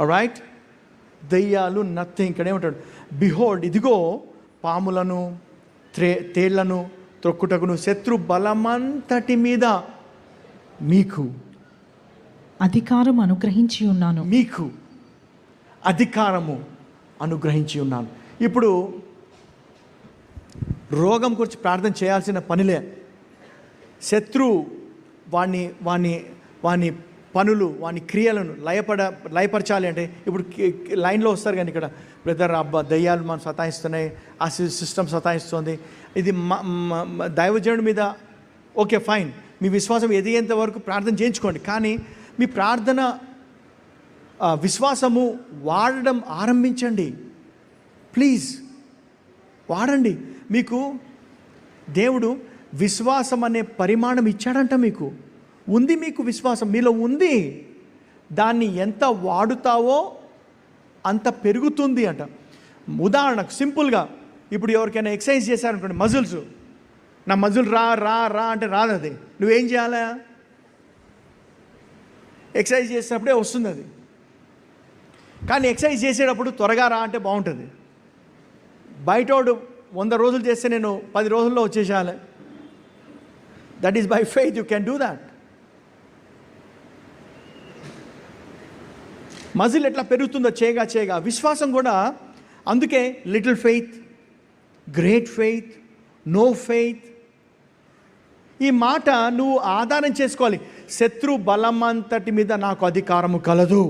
Alright. దయ్యాలు nothing. ఇక్కడ ఏమంటాడు, బిహోల్డ్, ఇదిగో పాములను తేళ్లను త్రొక్కుటకును శత్రు బలమంతటి మీద మీకు అధికారం అనుగ్రహించి ఉన్నాను. మీకు అధికారము అనుగ్రహించి ఉన్నాను. ఇప్పుడు రోగం గురించి ప్రార్థన చేయాల్సిన పనిలే. శత్రు వాని పనులు, వాని క్రియలను లయపరచాలి అంటే ఇప్పుడు లైన్లో వస్తారు. కానీ ఇక్కడ బ్రదర్ అబ్బా దయ్యాలు మనం సతాయిస్తున్నాయి, ఆ సిస్టమ్ సతాయిస్తుంది, ఇది దైవజనుడి మీద, ఓకే ఫైన్, మీ విశ్వాసం ఎదిగేంత వరకు ప్రార్థన చేయించుకోండి. కానీ మీ ప్రార్థన విశ్వాసము వాడడం ఆరంభించండి. ప్లీజ్ వాడండి. మీకు దేవుడు విశ్వాసం అనే పరిమాణం ఇచ్చాడంట. మీకు ఉంది, మీకు విశ్వాసం మీలో ఉంది. దాన్ని ఎంత వాడుతావో అంత పెరుగుతుంది అంట. ఉదాహరణకు సింపుల్గా ఇప్పుడు ఎవరికైనా ఎక్సర్సైజ్ చేశారనుకోండి, మజిల్స్, నా మజిల్ రా రా రా అంటే రాదు. అది నువ్వేం చేయాలా? ఎక్సర్సైజ్ చేసినప్పుడే వస్తుంది అది. కానీ ఎక్సర్సైజ్ చేసేటప్పుడు త్వరగా రా అంటే బాగుంటుంది. బయటోడు 100 రోజులు చేస్తే నేను 10 రోజుల్లో వచ్చేసేయాలి. That is by faith, you can do that. Muscle ఎట్లా పెరుగుతుందో చేయగా విశ్వాసం కూడా. అందుకే little faith, great faith, no faith. ఈ మాట నువ్వు ఆధారం చేసుకోవాలి. శత్రు బలమంతటి మీద నాకు అధికారము కలదు.